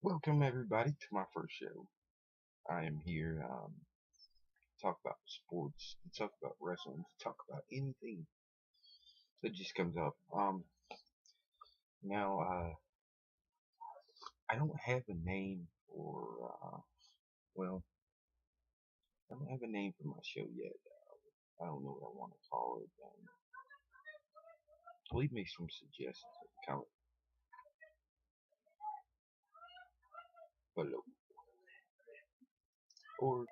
Welcome everybody to my first show. I am here to talk about sports, to talk about wrestling, to talk about anything that just comes up. Now I don't have a name for well, I don't have a name for my show yet. I don't know what I want to call it. Leave me some suggestions in the comment below or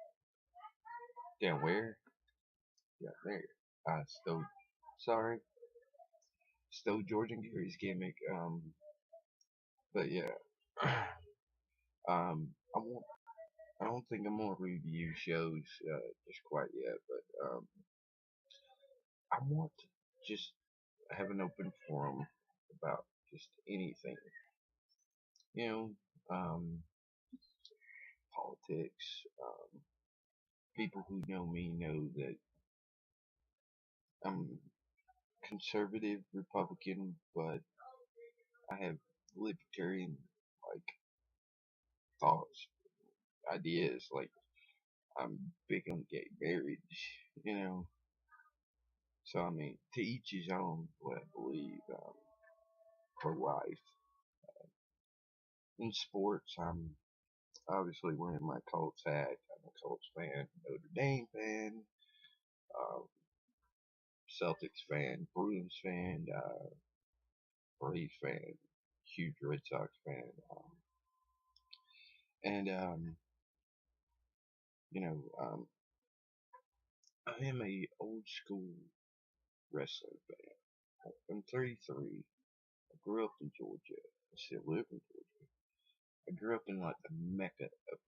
down where? Yeah, there. Stowe. Sorry, Stowe George and Gary's gimmick. But yeah. I won't I don't think I'm gonna review shows just quite yet, but I want to just have an open forum about just anything, you know, um, politics. People who know me know that I'm conservative Republican, but I have libertarian like thoughts, ideas. Like I'm big on gay marriage, you know. So I mean, to each his own. What I believe. Pro-life. In sports, I'm obviously wearing my Colts hat. I'm a Colts fan, Notre Dame fan, uh, Celtics fan, Bruins fan, Braves fan, huge Red Sox fan, and you know, I am a old school wrestling fan. I'm 33. I grew up in Georgia. I still live in Georgia. I grew up in like the mecca of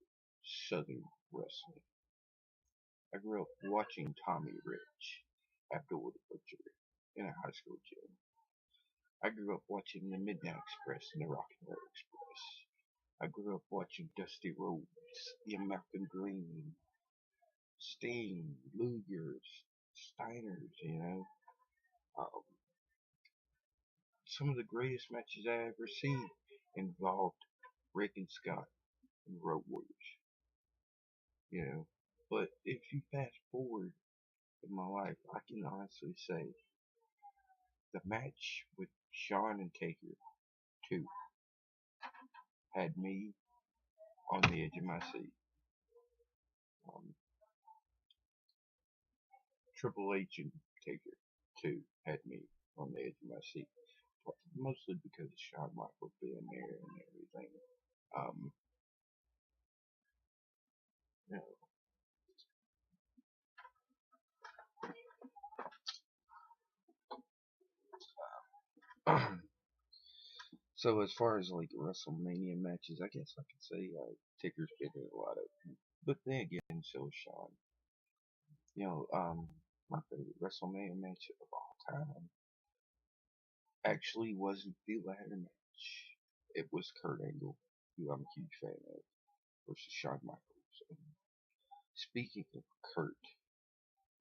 Southern wrestling. I grew up watching Tommy Rich, Abdul the Butcher, in a high school gym. I grew up watching the Midnight Express and the Rock and Roll Express. I grew up watching Dusty Rhodes, the American Dream, Sting, Luger's, Steiner's, Um, some of the greatest matches I ever seen involved Rick and Scott and Road Warriors, you know. But if you fast forward in my life, I can honestly say the match with Shawn and Taker 2 had me on the edge of my seat. Um, Triple H and Taker 2 had me on the edge of my seat, mostly because of Shawn Michaels being there and everything. Um, you know. So as far as like WrestleMania matches, I guess I could say Taker's been in a lot of them. But then again, so is Shawn. My favorite WrestleMania match of all time actually wasn't the ladder match. It was Kurt Angle, who I'm a huge fan of, versus Shawn Michaels. And speaking of Kurt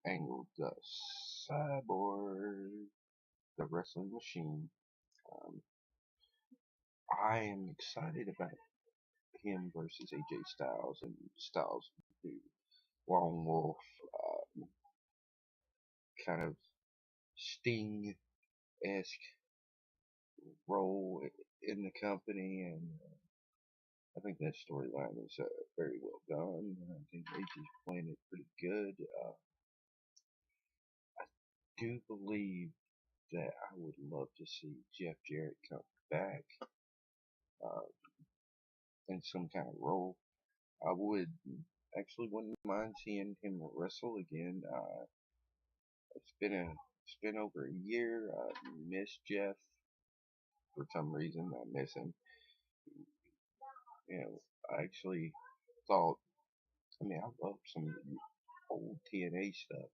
Angle, the Cyborg, the wrestling machine, um, I am excited about him versus AJ Styles and Styles do Lone Wolf kind of Sting esque role in the company, and I think that storyline is very well done. I think AJ's playing it pretty good. I do believe that I would love to see Jeff Jarrett come back uh, in some kind of role. I would actually wouldn't mind seeing him wrestle again. It's been over a year. I miss Jeff for some reason. I miss him. I actually thought. I mean, I love some of the old TNA stuff.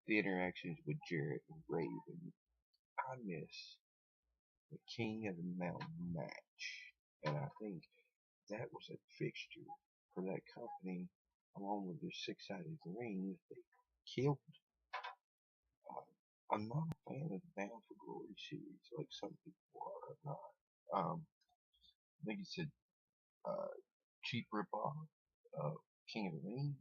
The interactions with Jarrett and Raven. I miss the King of the Mountain match, and I think that was a fixture for that company, along with their six-sided rings. They killed. I'm not a fan of the Bound for Glory series like some people are. I'm not. think it's a cheap ripoff of King of the Ring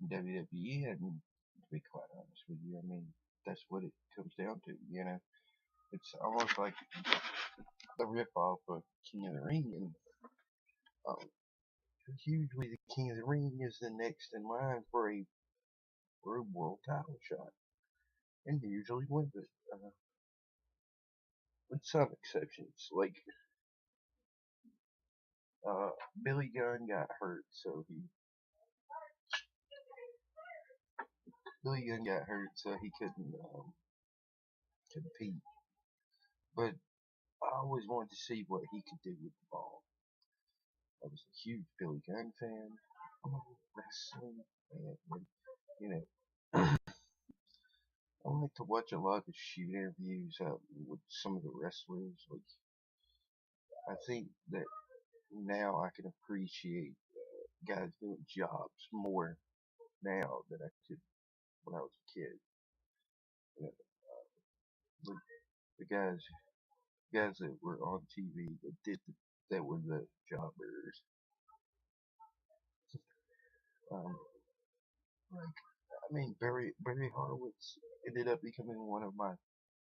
in WWE. And to be quite honest with you, I mean, that's what it comes down to. It's almost like the ripoff of King of the Ring. And um, usually the King of the Ring is the next in line for a world title shot, and he usually wins it. With some exceptions, like uh, Billy Gunn got hurt, so he couldn't compete. But I always wanted to see what he could do with the ball. I was a huge Billy Gunn fan. I'm a wrestling fan, and you know, I like to watch a lot of the shoot interviews with some of the wrestlers. Like, I think that now I can appreciate guys doing jobs more now than I could when I was a kid. You know, the, the guys that were on TV that were the jobbers. Um, like, I mean, Barry Horowitz ended up becoming one of my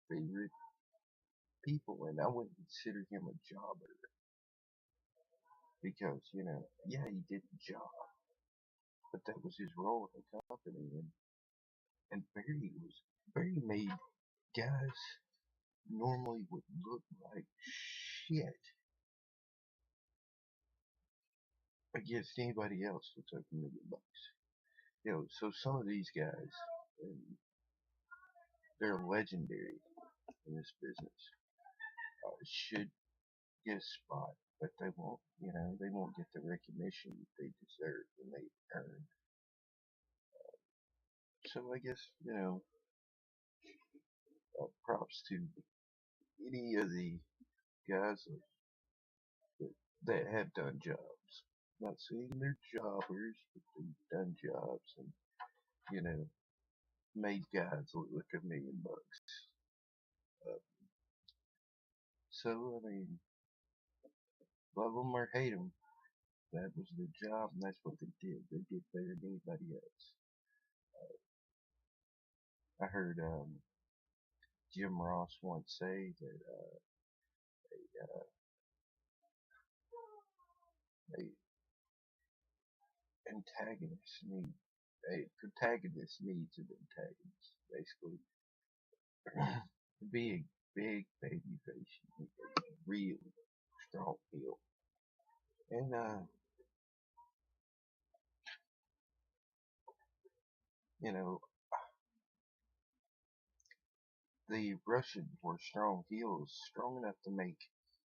favorite people, and I wouldn't consider him a jobber because yeah, he did the job, but that was his role in the company, and Barry made guys normally would look like shit against anybody else that's like $1 million. So some of these guys, um, they're legendary in this business. Should get a spot, but they won't. They won't get the recognition they deserve and they earn. So I guess props to any of the guys that have done jobs. Not saying they're jobbers, but they've done jobs and you know made guys look like $1 million. Uh, so I mean, love them or hate them, that was their job and that's what they did. They did better than anybody else. I heard Jim Ross once say that a antagonist need a protagonist needs an antagonist. Basically, to be a big baby face, you need a real strong heel. And you know, the Russians were strong heels, strong enough to make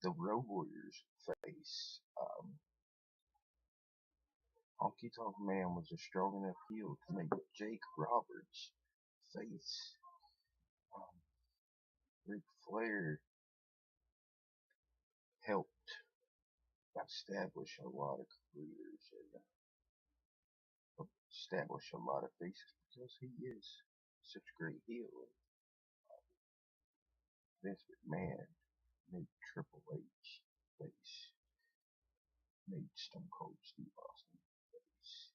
the Road Warriors face. Honky Tonk Man was a strong enough heel to make Jake Roberts face. Um, Ric Flair helped establish a lot of careers and establish a lot of faces because he is such a great heel. Vince McMahon made Triple H face, made Stone Cold Steve Austin face.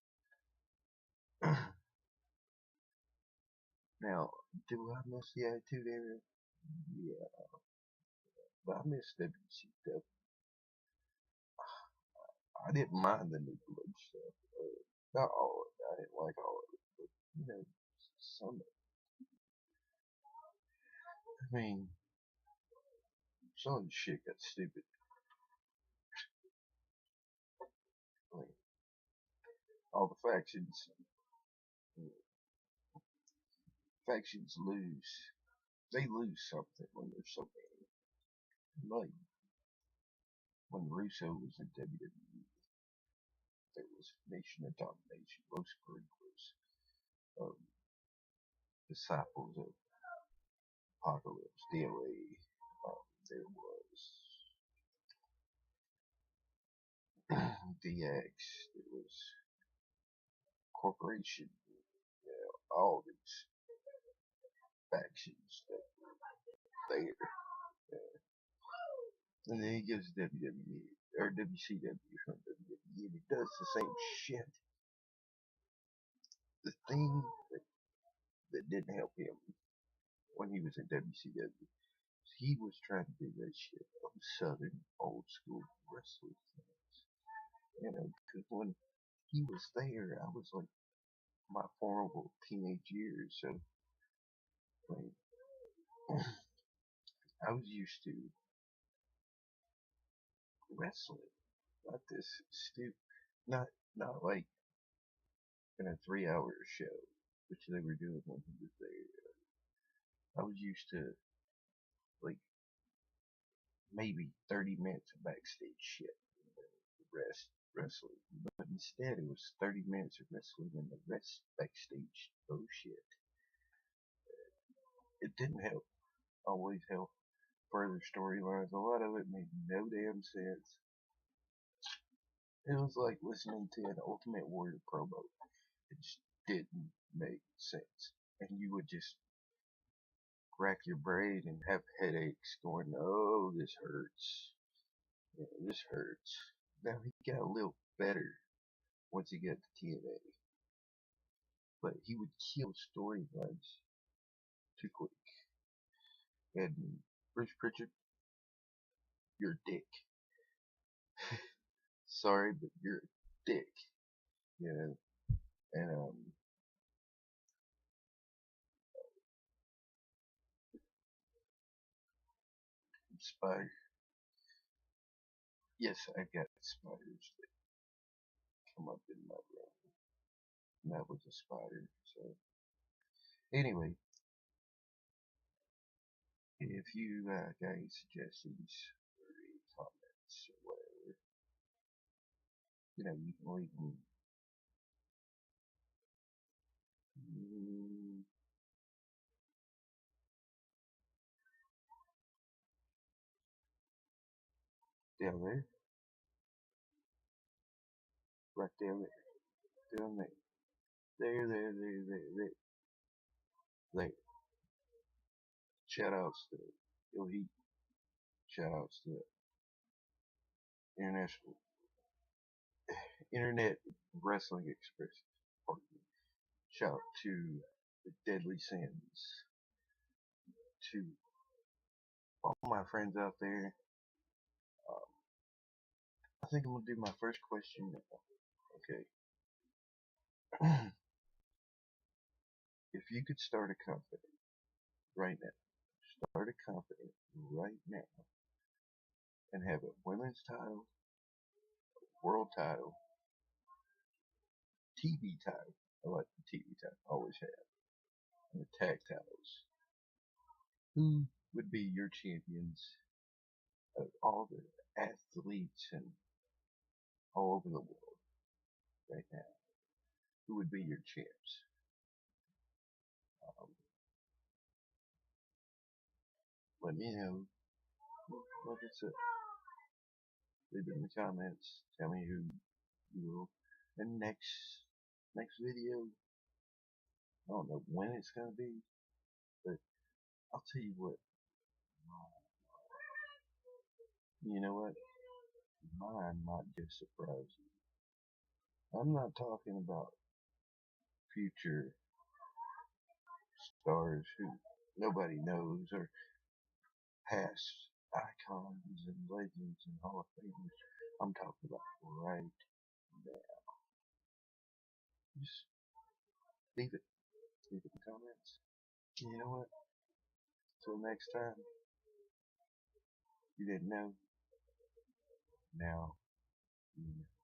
Now, do I miss the Attitude Era? Yeah, but I miss WCW. I didn't mind the New Blood stuff. Not all of it. I didn't like all of it, but some of it. I mean, some of the shit got stupid. I mean, all the factions lose. They lose something when there's so many. Like when Russo was in WWE, there was Nation of Domination, Los Gringos, um, Disciples of Apocalypse, DOA. There was DX. There was Corporation. All these factions that were there. And then he gives WWE or WCW from WWE, and he does the same shit. The thing that didn't help him when he was in WCW, he was trying to do that shit of Southern old school wrestling things. You know, because when he was there, I was like my horrible teenage years, so like I was used to wrestling, not this stupid, not not like in a 3 hour show, which they were doing when he was there. I was used to like maybe 30 minutes of backstage shit, and then the rest wrestling. But instead, it was 30 minutes of wrestling and the rest backstage bullshit. It didn't help. Always help further storylines. A lot of it made no damn sense. It was like listening to an Ultimate Warrior promo. It just didn't make sense. And you would just rack your brain and have headaches going, oh, this hurts. Yeah, this hurts. Now he got a little better once he got to TNA. But he would kill storylines too quick. And Bruce Pritchard, you're a dick. Sorry, but you're a dick. You know? And, spider. Yes, I got spiders that come up in my room. And that was a spider. So, anyway, if you got any suggestions or any comments or whatever, you know, you can leave them down there, right down there, there. There. Shout outs to Yo Heat. Shout outs to International Internet Wrestling Express. Pardon me. Shout out to the Deadly Sins. To all my friends out there. Um, I think I'm gonna do my first question now. Okay. If you could start a company right now, start a company right now, and have a women's title, world title, TV title. I like the TV title. Always have. And the tag titles. Who would be your champions of all the athletes and all over the world right now? Who would be your champs? Um, Let me know. Like I said, leave it in the comments. Tell me who you will. And next video, I don't know when it's gonna be, but I'll tell you what. You know what? Mine might just surprise you. I'm not talking about future stars who nobody knows or past icons and legends and Hall of Famers. I'm talking about right now. Just leave it. Leave it in the comments. You know what? Till next time, you didn't know. Now you know.